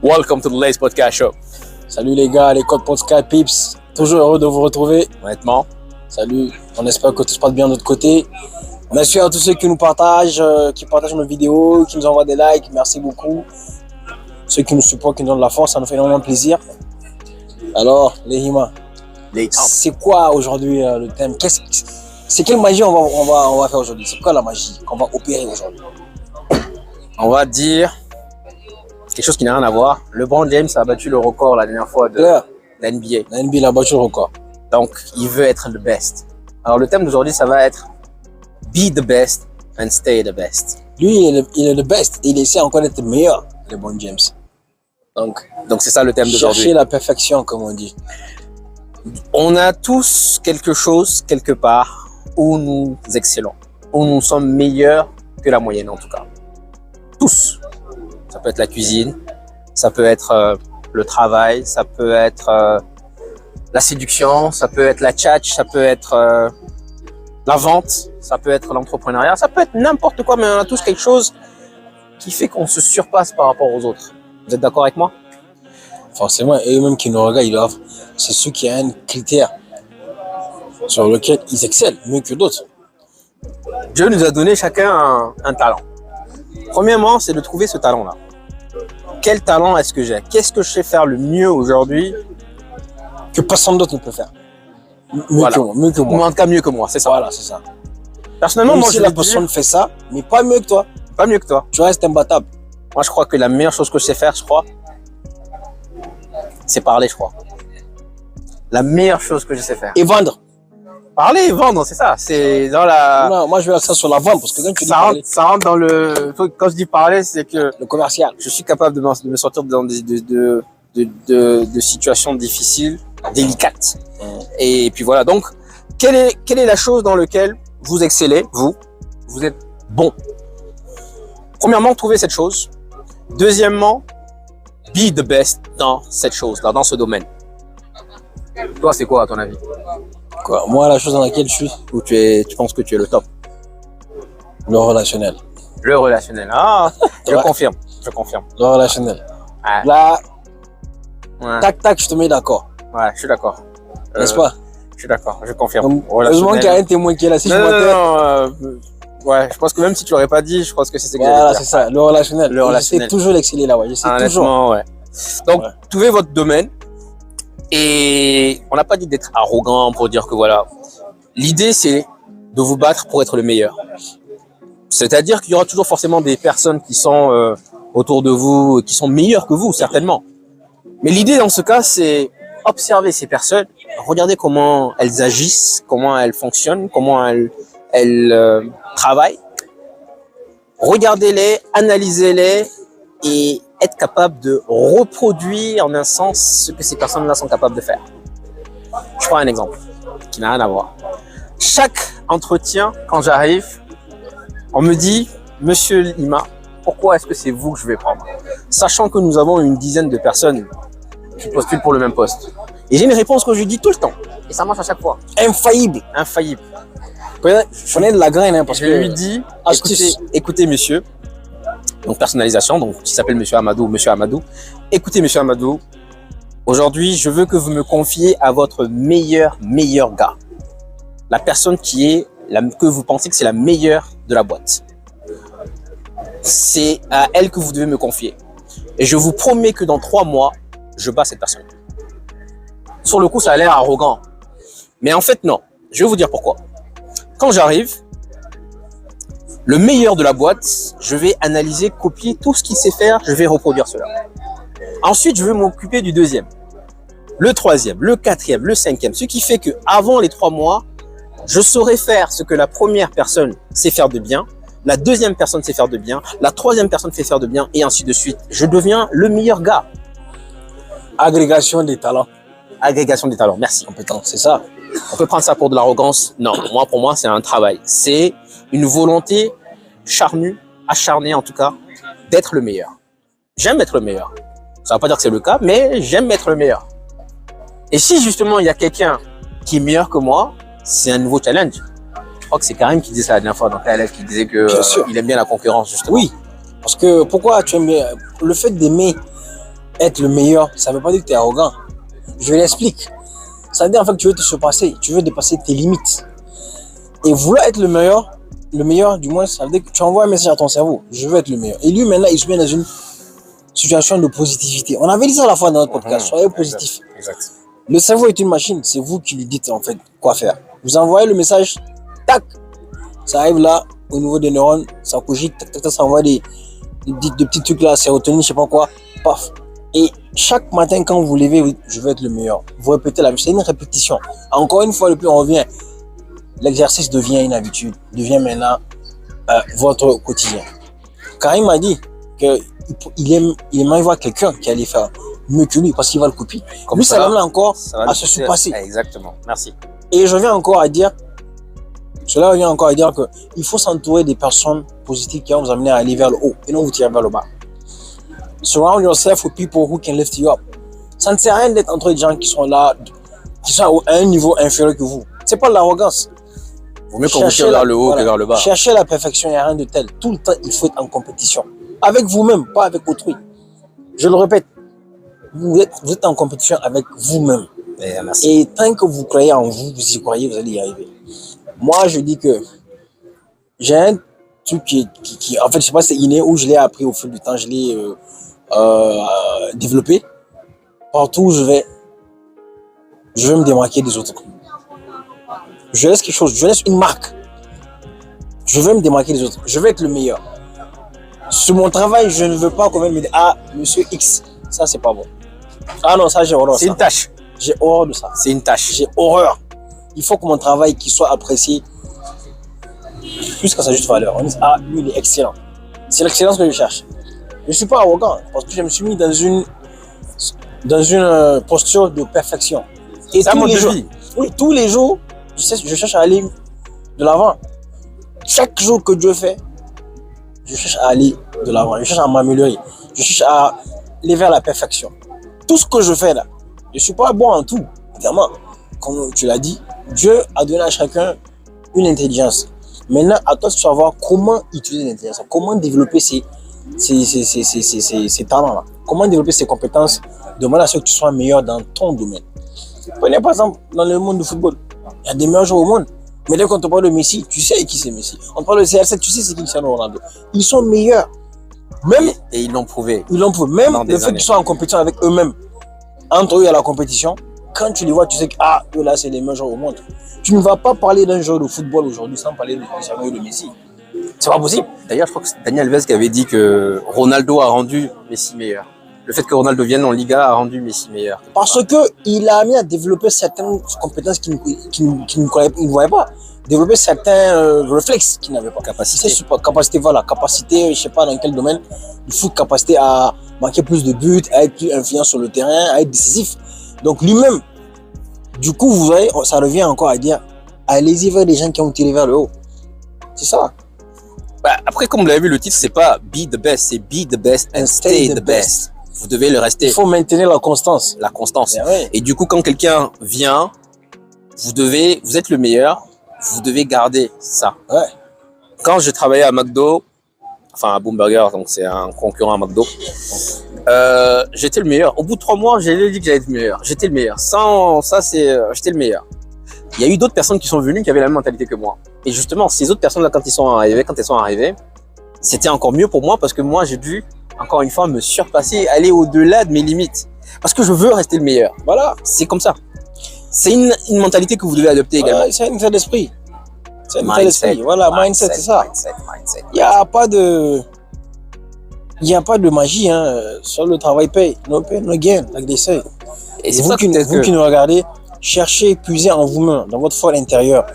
Welcome to the Lace Podcast Show. Salut les gars, les codes podcast Pips. Toujours heureux de vous retrouver. Honnêtement, Salut, on espère que tout se passe bien de notre côté. Merci à tous ceux qui nous partagent, qui partagent nos vidéos, qui nous envoient des likes. Merci beaucoup. Ceux qui nous supportent, qui nous donnent de la force, ça nous fait énormément plaisir. Alors, les Hima, c'est quoi aujourd'hui le thème? C'est quelle magie on va faire aujourd'hui? C'est quoi la magie qu'on va opérer aujourd'hui? on va dire quelque chose qui n'a rien à voir. LeBron James a battu le record la dernière fois de la NBA. La NBA a battu le record. Donc, il veut être le best. Alors, le thème d'aujourd'hui, ça va être Be the best and stay the best. Lui, il est le best et il essaie encore d'être meilleur, LeBron James. Donc c'est ça le thème d'aujourd'hui. chercher la perfection, comme on dit. On a tous quelque chose, quelque part, où nous excellons, où nous sommes meilleurs que la moyenne en tout cas. Tous. Ça peut être la cuisine, ça peut être le travail, ça peut être la séduction, ça peut être la tchatch, ça peut être la vente, ça peut être l'entrepreneuriat, ça peut être n'importe quoi, mais on a tous quelque chose qui fait qu'on se surpasse par rapport aux autres. Vous êtes d'accord avec moi? Forcément, et eux-mêmes qui nous regardent, c'est ceux qui ont un critère sur lequel ils excellent mieux que d'autres. Dieu nous a donné chacun un talent. Premièrement, c'est de trouver ce talent-là. Quel talent est-ce que j'ai? Qu'est-ce que je sais faire le mieux aujourd'hui? Que personne d'autre ne peut faire. Mieux Voilà. que moi, mieux que Ou moi. en tout cas mieux que moi, c'est ça. Voilà, c'est ça. Personnellement, Même moi si je la vais personne dire, fait ça, mais pas mieux que toi, pas mieux que toi. tu restes imbattable. Moi je crois que la meilleure chose que je sais faire, je crois, c'est parler, je crois. La meilleure chose que je sais faire. Et vendre. Parler et vendre, c'est ça. C'est dans la... Non, moi je vais l'accent sur la vente parce que quand tu dis parler, Ça rentre dans le... Quand je dis parler, c'est que le commercial. je suis capable de me sortir dans de situations difficiles, délicates. Et puis voilà. Donc, quelle est la chose dans laquelle vous excellez, vous êtes bon? Premièrement, trouvez cette chose. Deuxièmement, be the best dans cette chose-là, dans ce domaine. Toi, c'est quoi à ton avis? Quoi, moi, la chose dans laquelle je suis, Ou tu penses que tu es le top? le relationnel. Le relationnel. Ah, je Ouais. confirme. Je confirme. Le relationnel. Ouais. Là, Ouais. tac, tac, je te mets d'accord. Ouais, je suis d'accord. N'est-ce pas? Je suis d'accord, je confirme. Donc, Relationnel. heureusement qu'il y a un témoin qui est là. Si je Non, m'entends. ouais, je pense que même si tu l'aurais pas dit, je pense que c'est ce que Voilà, j'allais c'est dire. ça, le relationnel. Le relationnel. J'essaie toujours d'exceller là, ouais. J'essaie toujours. Honnêtement, ouais. Donc, Ouais. trouvez votre domaine. Et on n'a pas dit d'être arrogant pour dire que voilà. L'idée, c'est de vous battre pour être le meilleur. C'est-à-dire qu'il y aura toujours forcément des personnes qui sont autour de vous, qui sont meilleures que vous, certainement. Mais l'idée, dans ce cas, c'est observer ces personnes, regarder comment elles agissent, comment elles fonctionnent, comment elles travaillent. Regardez-les, analysez-les et être capable de reproduire en un sens ce que ces personnes-là sont capables de faire. Je prends un exemple qui n'a rien à voir. Chaque entretien, quand j'arrive, on me dit « Monsieur Lima, pourquoi est-ce que c'est vous que je vais prendre ?» Sachant que nous avons une dizaine de personnes qui postulent pour le même poste. Et j'ai une réponse que je dis tout le temps. Et ça marche à chaque fois. Infaillible. Infaillible. Prenez de la graine, hein, parce Je que. lui dis, Astuce. écoutez monsieur, donc personnalisation, donc qui s'appelle monsieur Amadou, écoutez monsieur Amadou, aujourd'hui je veux que vous me confiez à votre meilleur gars. La personne que vous pensez que c'est la meilleure de la boîte. C'est à elle que vous devez me confier. Et je vous promets que dans 3 mois, je bats cette personne. Sur le coup, ça a l'air arrogant. Mais en fait, non. Je vais vous dire pourquoi. Quand j'arrive, le meilleur de la boîte, je vais analyser, copier tout ce qu'il sait faire, je vais reproduire cela. Ensuite, je vais m'occuper du deuxième, le troisième, le quatrième, le cinquième. Ce qui fait que avant les 3 mois, je saurais faire ce que la première personne sait faire de bien, la deuxième personne sait faire de bien, la troisième personne sait faire de bien, et ainsi de suite. Je deviens le meilleur gars. Agrégation des talents. Agrégation des talents, merci. Compétence, c'est ça. On peut prendre ça pour de l'arrogance? Non, pour moi, c'est un travail. C'est une volonté acharnée en tout cas, d'être le meilleur. J'aime être le meilleur. Ça ne veut pas dire que c'est le cas, mais j'aime être le meilleur. Et si justement il y a quelqu'un qui est meilleur que moi, c'est un nouveau challenge. Je crois que c'est Karim qui disait ça la dernière fois dans KLF, qui disait que il aime bien la concurrence justement. Oui. Parce que pourquoi tu aimes bien? Le fait d'aimer être le meilleur, ça ne veut pas dire que tu es arrogant. Je l'explique. Ça veut dire en fait que tu veux te surpasser, tu veux dépasser tes limites. Et vouloir être le meilleur du moins, ça veut dire que tu envoies un message à ton cerveau. Je veux être le meilleur. Et lui maintenant, il se met dans une situation de positivité. On avait dit ça à la fois dans notre podcast, soyez positif. Exact. Le cerveau est une machine, c'est vous qui lui dites en fait quoi faire. Vous envoyez le message, tac, ça arrive là, au niveau des neurones, ça cogite, tac, tac, tac, ça envoie des petits trucs là, sérotonine, je sais pas quoi, paf. Et chaque matin quand vous vous levez, oui, je veux être le meilleur. Vous répétez la même chose, c'est une répétition. Encore une fois, depuis on revient, l'exercice devient une habitude, devient maintenant votre quotidien. Karim m'a dit qu'il aimerait voir quelqu'un qui allait faire mieux que lui parce qu'il va le copier. Comme lui, ça l'amène encore à se pousser surpasser. Exactement. Merci. Et je viens encore à dire, cela revient encore à dire qu'il faut s'entourer des personnes positives qui vont vous amener à aller vers le haut et non vous tirer vers le bas. Surround yourself with people who can lift you up. Ça ne sert à rien d'être entre des gens qui sont là, qui sont à un niveau inférieur que vous. C'est pas de l'arrogance. Vaut mieux qu'on vous tire vers le haut que vers le bas. Cherchez la perfection, il n'y a rien de tel. Tout le temps, il faut être en compétition. Avec vous-même, pas avec autrui. Je le répète, vous êtes en compétition avec vous-même. Et tant que vous croyez en vous, vous y croyez, vous allez y arriver. Moi, je dis que j'ai un truc qui en fait, je sais pas si c'est inné ou je l'ai appris au fil du temps, je l'ai développé. Partout où je vais me démarquer des autres. Je laisse quelque chose, je laisse une marque. Je veux me démarquer des autres. Je veux être le meilleur. Sur mon travail, je ne veux pas qu'on me dise ah, monsieur X, ça c'est pas bon. Ah non, ça j'ai horreur. C'est une tâche. J'ai horreur de ça. C'est une tâche. J'ai horreur. Il faut que mon travail qu'il soit apprécié plus qu'à sa juste valeur. On dit ah, lui il est excellent. C'est l'excellence que je cherche. Je ne suis pas arrogant parce que je me suis mis dans une posture de perfection. Et tous les jours, oui, tous les jours, je cherche à aller de l'avant. Chaque jour que Dieu fait, je cherche à aller de l'avant. Je cherche à m'améliorer. Je cherche à aller vers la perfection. Tout ce que je fais là, je ne suis pas bon en tout. Évidemment, comme tu l'as dit, Dieu a donné à chacun une intelligence. Maintenant, à toi de savoir comment utiliser l'intelligence, comment développer ces talents-là, comment développer ces compétences, de manière à ce que tu sois meilleur dans ton domaine. Prenez par exemple dans le monde du football, il y a des meilleurs joueurs au monde. Mais dès qu'on te parle de Messi, tu sais qui c'est Messi. On te parle de CR7, tu sais c'est qui Cristiano Ronaldo. Ils sont meilleurs. Même, et ils l'ont prouvé. Ils l'ont prouvé. Même le fait qu'ils soient en compétition avec eux-mêmes, entre eux, il y a la compétition. Quand tu les vois, tu sais que ah, eux là, c'est les meilleurs joueurs au monde. Tu ne vas pas parler d'un joueur de football aujourd'hui sans parler de Cristiano ou de Messi. C'est pas possible. D'ailleurs, je crois que c'est Daniel Alves qui avait dit que Ronaldo a rendu Messi meilleur. Le fait que Ronaldo vienne en Liga a rendu Messi meilleur. Parce qu'il a amené à développer certaines compétences qu'il ne voyait pas. Développer certains réflexes qu'il n'avait pas. Capacité, voilà. Capacité, je sais pas dans quel domaine. Du foot, capacité à marquer plus de buts, à être plus influent sur le terrain, à être décisif. Donc lui-même, du coup, vous voyez, ça revient encore à dire, allez-y vers des gens qui ont tiré vers le haut. C'est ça. Bah, après, comme vous l'avez vu, le titre, c'est pas Be the best, c'est Be the best and stay the best. Vous devez le rester. Il faut maintenir la constance. La constance. Oui. Et du coup, quand quelqu'un vient, vous êtes le meilleur, vous devez garder ça. Ouais. Quand je travaillais à McDo, enfin à Boom Burger, donc c'est un concurrent à McDo, j'étais le meilleur. Au bout de 3 mois, j'ai dit que j'allais être le meilleur. J'étais le meilleur. Sans ça, j'étais le meilleur. Il y a eu d'autres personnes qui sont venues qui avaient la même mentalité que moi. Et justement, ces autres personnes-là, quand elles sont arrivées, c'était encore mieux pour moi parce que moi, j'ai dû, encore une fois, me surpasser, aller au-delà de mes limites. Parce que je veux rester le meilleur. Voilà, c'est comme ça. C'est une mentalité que vous devez adopter également. C'est un état d'esprit. C'est un état d'esprit. Voilà, mindset, c'est ça. Il n'y a pas de magie. Hein. Seul le travail paye. No pain, no gain, like they say. Et c'est vous qui nous regardez, cherchez, puisez en vous-même, dans votre fort intérieur,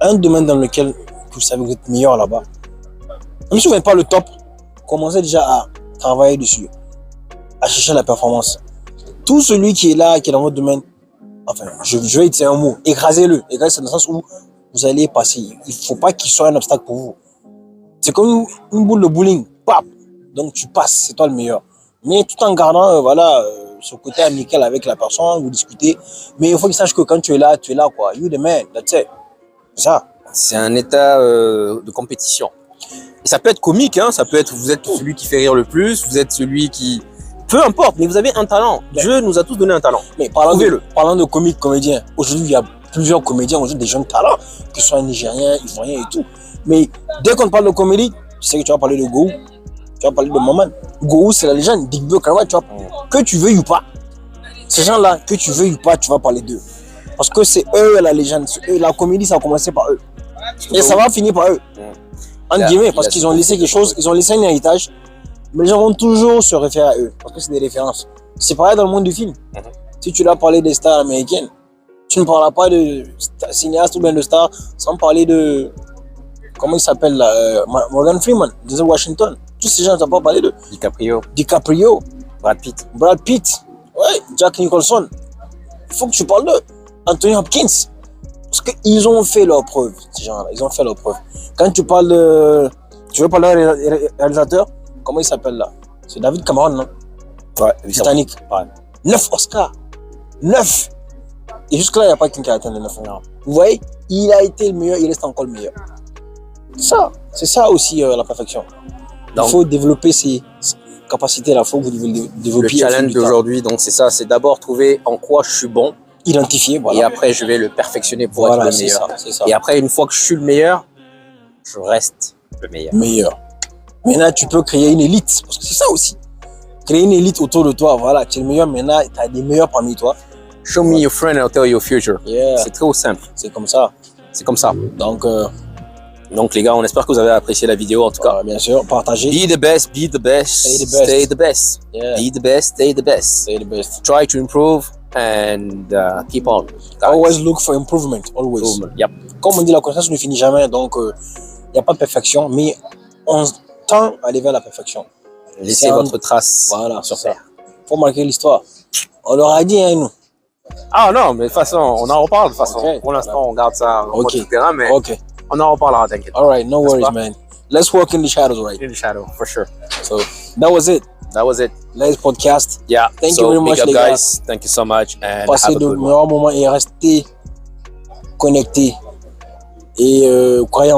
un domaine dans lequel vous savez que vous êtes meilleur là-bas. Même si vous n'êtes pas le top, commencez déjà à travailler dessus, à chercher la performance. Tout celui qui est là, qui est dans votre domaine, enfin, je vais utiliser un mot, écrasez-le. Écrasez, c'est dans le sens où vous allez passer. Il ne faut pas qu'il soit un obstacle pour vous. C'est comme une boule de bowling. Pap. Donc tu passes, c'est toi le meilleur. Mais tout en gardant, ce côté amical avec la personne, vous discutez. Mais il faut qu'il sache que quand tu es là, quoi. You the man, that's it. C'est ça. C'est un état de compétition. Et ça peut être comique, hein, ça peut être, vous êtes celui qui fait rire le plus, vous êtes celui qui... Peu importe, mais vous avez un talent. Dieu nous a tous donné un talent. Mais parlant de comiques, comédiens, aujourd'hui, il y a plusieurs comédiens, aujourd'hui, des jeunes talents, que ce soit nigériens, ivoiriens et tout. Mais dès qu'on parle de comédie, tu sais que tu vas parler de Gou, tu vas parler de Maman. Gou, c'est la légende. Big Bo, tu vois, que tu veuilles ou pas, ces gens-là, que tu veuilles ou pas, tu vas parler d'eux. Parce que c'est eux la légende. Eux, la comédie, ça a commencé par eux. Et ça va finir par eux. Entre guillemets, parce qu'ils ont laissé quelque chose, ils ont laissé un héritage. Mais les gens vont toujours se référer à eux. Parce que c'est des références. C'est pareil dans le monde du film. Si tu dois parler des stars américaines, tu ne parleras pas de cinéastes ou bien de stars sans parler de. Comment il s'appelle là, Morgan Freeman, Denzel Washington. Tous ces gens, tu n'as pas parlé de. DiCaprio. Brad Pitt. Ouais, Jack Nicholson. Il faut que tu parles d'eux. Anthony Hopkins. Parce qu'ils ont fait leur preuve, ces gens-là. Ils ont fait leur preuve. Quand tu parles de. Tu veux parler d'un réalisateur, comment il s'appelle là? C'est David Cameron, non? Ouais, Titanic. Ouais. 9 Oscars. 9. Et jusque-là, il n'y a pas quelqu'un qui a atteint les 9. Vous voyez, il a été le meilleur, il reste encore le meilleur. C'est ça aussi la perfection. Donc, il faut développer ces capacités-là. Il faut que vous développiez. Le challenge d'aujourd'hui, donc c'est ça, c'est d'abord trouver en quoi je suis bon. Identifier, voilà. Et après, je vais le perfectionner pour être le meilleur. C'est ça. Et après, une fois que je suis le meilleur, je reste le meilleur. Maintenant, tu peux créer une élite. Parce que c'est ça aussi. Créer une élite autour de toi. Voilà, tu es le meilleur. Maintenant, tu as des meilleurs parmi toi. Show me your friend, I'll tell you your future. Yeah. C'est très simple. C'est comme ça. C'est comme ça. Donc, les gars, on espère que vous avez apprécié la vidéo en tout cas. Bien sûr, partagez. Be the best, be the best, stay the best. Yeah. Be the best, stay the best. Stay the best. Try to improve and keep on. Always look for improvement. Always. Yep. Comme on dit, la connaissance ne finit jamais. Donc, il n'y a pas de perfection, mais on tend à aller vers la perfection. Laissez votre trace. Voilà, sur ça. Faut marquer l'histoire. On leur a dit, hein, nous. Ah non, mais de toute façon, on en reparle de toute façon. Okay. Pour l'instant, on garde ça en mode terrain, mais on en reparlera, t'inquiète. All right, no worries, man. Let's work in the shadows, right? In the shadow, for sure. So, that was it. Nice podcast. Yeah. Thank you very much, les gars. Guys. Thank you so much. And passez de meilleurs moments et restez connectés. Et croyez en vous.